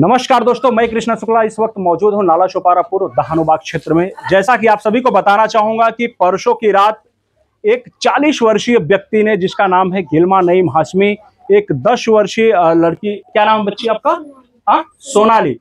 नमस्कार दोस्तों, मैं कृष्णा शुक्ला इस वक्त मौजूद हूं नाला शोपारापुर दहानूबाग क्षेत्र में। जैसा कि आप सभी को बताना चाहूंगा कि परसों की रात एक 40 वर्षीय व्यक्ति ने, जिसका नाम है गिलमा नईम हाशमी, एक 10 वर्षीय लड़की, क्या नाम बच्ची आपका? हाँ, सोनाली।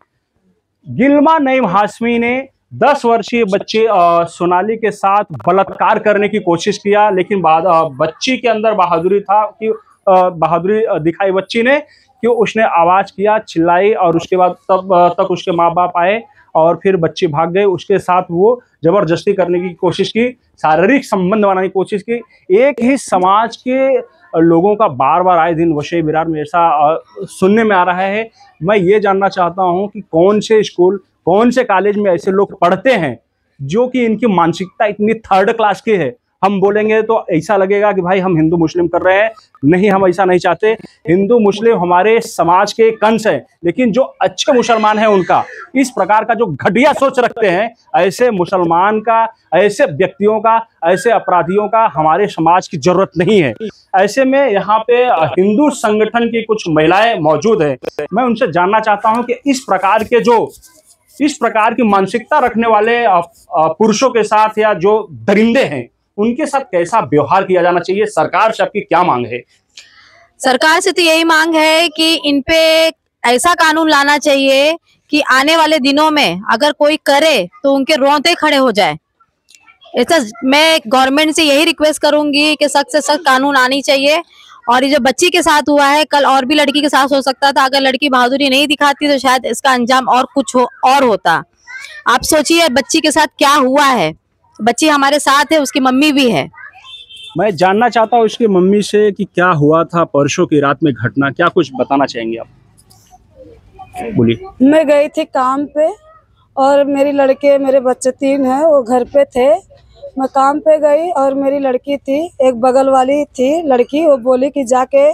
गिलमा नईम हाशमी ने 10 वर्षीय बच्चे सोनाली के साथ बलात्कार करने की कोशिश किया, लेकिन बच्ची के अंदर बहादुरी था कि बहादुरी दिखाई बच्ची ने कि उसने आवाज किया, चिल्लाई, और उसके बाद तब तक उसके माँ बाप आए और फिर बच्ची भाग गई। उसके साथ वो जबरदस्ती करने की कोशिश की, शारीरिक संबंध बनाने की कोशिश की। एक ही समाज के लोगों का बार बार आए दिन वशे विरार में ऐसा सुनने में आ रहा है। मैं ये जानना चाहता हूँ कि कौन से स्कूल, कौन से कॉलेज में ऐसे लोग पढ़ते हैं जो कि इनकी मानसिकता इतनी थर्ड क्लास की है। हम बोलेंगे तो ऐसा लगेगा कि भाई हम हिंदू मुस्लिम कर रहे हैं। नहीं, हम ऐसा नहीं चाहते। हिंदू मुस्लिम हमारे समाज के एक अंश है, लेकिन जो अच्छे मुसलमान हैं उनका इस प्रकार का जो घटिया सोच रखते हैं, ऐसे मुसलमान का, ऐसे व्यक्तियों का, ऐसे अपराधियों का हमारे समाज की जरूरत नहीं है। ऐसे में यहाँ पे हिंदू संगठन की कुछ महिलाएं मौजूद हैं। मैं उनसे जानना चाहता हूँ कि इस प्रकार की मानसिकता रखने वाले पुरुषों के साथ या जो दरिंदे हैं उनके साथ कैसा व्यवहार किया जाना चाहिए। सरकार से आपकी क्या मांग है? सरकार से तो यही मांग है कि इन पे ऐसा कानून लाना चाहिए कि आने वाले दिनों में अगर कोई करे तो उनके रोंगटे खड़े हो जाए। ऐसा मैं गवर्नमेंट से यही रिक्वेस्ट करूंगी कि सख्त से सख्त कानून आनी चाहिए। और ये जो बच्ची के साथ हुआ है, कल और भी लड़की के साथ हो सकता था। अगर लड़की बहादुरी नहीं दिखाती तो शायद इसका अंजाम और कुछ और होता। आप सोचिए बच्ची के साथ क्या हुआ है। बच्ची हमारे साथ है, उसकी मम्मी भी है। मैं जानना चाहता हूँ उसकी मम्मी से कि क्या हुआ था परसों की रात में घटना, क्या कुछ बताना चाहेंगे आप? बोलिए। मैं गई थी काम पे और मेरे बच्चे 3 हैं, वो घर पे थे। मैं काम पे गई और मेरी लड़की थी, एक बगल वाली थी लड़की, वो बोली कि जाके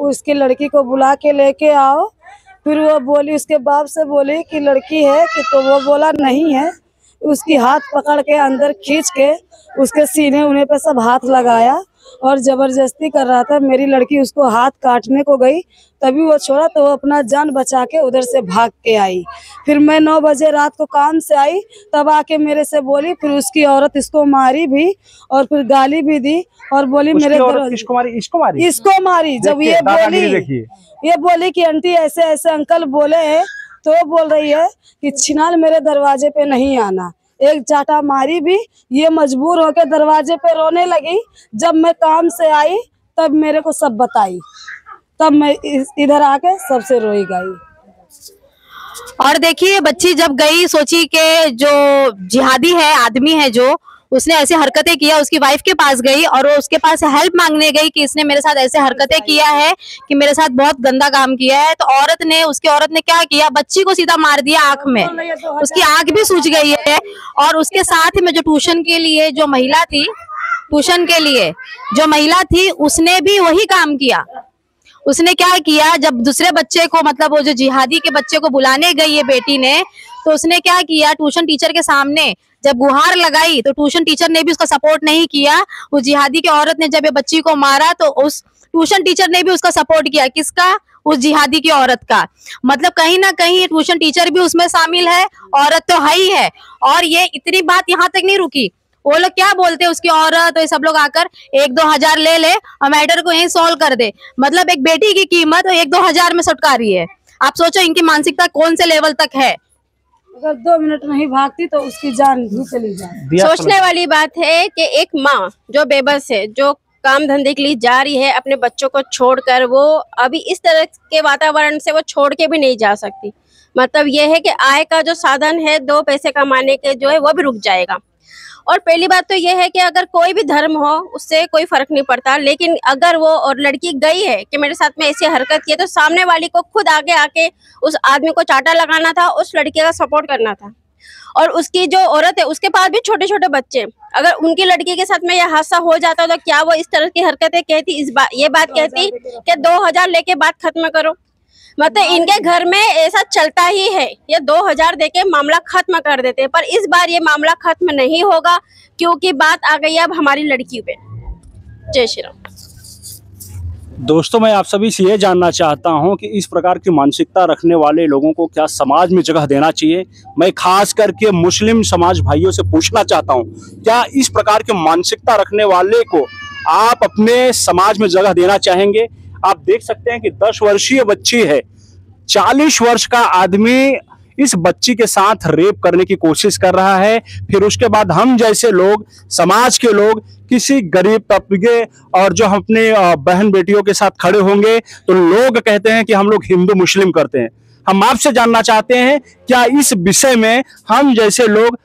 उसकी लड़की को बुला के लेके आओ। फिर वो बोली, उसके बाप से बोली कि लड़की है कि, तो वो बोला नहीं है। उसकी हाथ पकड़ के अंदर खींच के उसके सीने उन्हें पे सब हाथ लगाया और जबरदस्ती कर रहा था। मेरी लड़की उसको हाथ काटने को गई, तभी वो छोड़ा तो वो अपना जान बचा के उधर से भाग के आई। फिर मैं 9 बजे रात को काम से आई, तब आके मेरे से बोली। फिर उसकी औरत इसको मारी भी और फिर गाली भी दी और बोली मेरे इसको मारी। जब ये बोली कि आंटी ऐसे ऐसे अंकल बोले हैं, तो बोल रही है कि छिनाल मेरे दरवाजे पे नहीं आना। एक चाटा मारी भी, ये मजबूर होकर दरवाजे पे रोने लगी। जब मैं काम से आई तब मेरे को सब बताई, तब मैं इधर आके सबसे रोई गई। और देखिए बच्ची जब गई, सोची कि जो जिहादी है, आदमी है जो, उसने ऐसी हरकतें किया, उसकी वाइफ के पास गई और वो उसके पास हेल्प मांगने गई कि इसने मेरे साथ ऐसे हरकतें किया है, कि मेरे साथ बहुत गंदा काम किया है। तो उसकी औरत ने क्या किया, बच्ची को सीधा मार दिया आंख में। उसकी आंख भी सूज गई है। और उसके साथ में जो ट्यूशन के लिए जो महिला थी उसने भी वही काम किया। उसने क्या किया, जब दूसरे बच्चे को, मतलब वो जो जिहादी के बच्चे को बुलाने गई है बेटी ने, तो उसने क्या किया, ट्यूशन टीचर के सामने जब गुहार लगाई तो ट्यूशन टीचर ने भी उसका सपोर्ट नहीं किया। उस जिहादी की औरत ने जब ये बच्ची को मारा तो उस ट्यूशन टीचर ने भी उसका सपोर्ट किया। किसका? उस जिहादी की औरत का। मतलब कहीं ना कहीं ट्यूशन टीचर भी उसमें शामिल है, औरत तो है ही है। और ये इतनी बात यहाँ तक नहीं रुकी, वो लोग क्या बोलते हैं, उसकी औरत और सब लोग आकर 1-2 हजार ले और मैटर को यहीं सॉल्व कर दे। मतलब एक बेटी की कीमत 1-2 हजार में सटका रही है। आप सोचो इनकी मानसिकता कौन से लेवल तक है। अगर 2 मिनट नहीं भागती तो उसकी जान भी चली जाए। सोचने वाली बात है कि एक माँ जो बेबस है, जो काम धंधे के लिए जा रही है अपने बच्चों को छोड़कर, वो अभी इस तरह के वातावरण से वो छोड़ के भी नहीं जा सकती। मतलब ये है कि आय का जो साधन है 2 पैसे कमाने के जो है वो भी रुक जाएगा। और पहली बात तो ये है कि अगर कोई भी धर्म हो उससे कोई फर्क नहीं पड़ता, लेकिन अगर वो और लड़की गई है कि मेरे साथ में ऐसी हरकत की है, तो सामने वाली को खुद आगे आके उस आदमी को चाटा लगाना था, उस लड़की का सपोर्ट करना था। और उसकी जो औरत है उसके पास भी छोटे छोटे बच्चे, अगर उनकी लड़की के साथ में यह हादसा हो जाता तो क्या वो इस तरह की हरकतें कहती, ये बात कहती कि 2000 लेके बात खत्म करो। मतलब इनके घर में ऐसा चलता ही है, ये 2000 देके मामला खत्म कर देते हैं। पर इस बार ये मामला खत्म नहीं होगा, क्योंकि बात आ गई अब हमारी लड़की पे। जय श्री राम। दोस्तों, मैं आप सभी से ये जानना चाहता हूं कि इस प्रकार की मानसिकता रखने वाले लोगों को क्या समाज में जगह देना चाहिए। मैं खास करके मुस्लिम समाज भाइयों से पूछना चाहता हूं, क्या इस प्रकार की मानसिकता रखने वाले को आप अपने समाज में जगह देना चाहेंगे? आप देख सकते हैं कि 10 वर्षीय बच्ची है, 40 वर्ष का आदमी इस बच्ची के साथ रेप करने की कोशिश कर रहा है। फिर उसके बाद हम जैसे लोग, समाज के लोग, किसी गरीब तबके और जो अपने बहन बेटियों के साथ खड़े होंगे तो लोग कहते हैं कि हम लोग हिंदू मुस्लिम करते हैं। हम आपसे जानना चाहते हैं, क्या इस विषय में हम जैसे लोग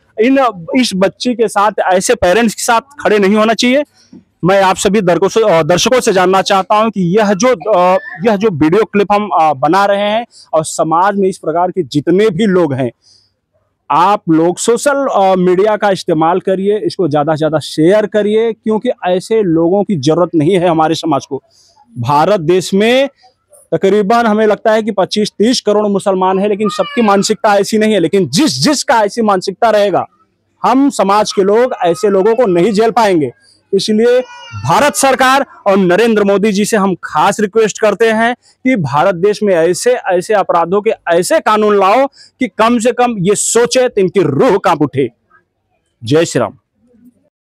इस बच्ची के साथ, ऐसे पेरेंट्स के साथ खड़े नहीं होना चाहिए? मैं आप सभी दर्शकों से जानना चाहता हूं कि यह जो वीडियो क्लिप हम बना रहे हैं और समाज में इस प्रकार के जितने भी लोग हैं, आप लोग सोशल मीडिया का इस्तेमाल करिए, इसको ज़्यादा से ज़्यादा शेयर करिए, क्योंकि ऐसे लोगों की ज़रूरत नहीं है हमारे समाज को। भारत देश में तकरीबन हमें लगता है कि 25-30 करोड़ मुसलमान हैं, लेकिन सबकी मानसिकता ऐसी नहीं है। लेकिन जिसका ऐसी मानसिकता रहेगा, हम समाज के लोग ऐसे लोगों को नहीं झेल पाएंगे। इसलिए भारत सरकार और नरेंद्र मोदी जी से हम खास रिक्वेस्ट करते हैं कि भारत देश में ऐसे अपराधों के ऐसे कानून लाओ कि कम से कम ये सोचे तो इनकी रूह कांप उठे। जय श्री राम।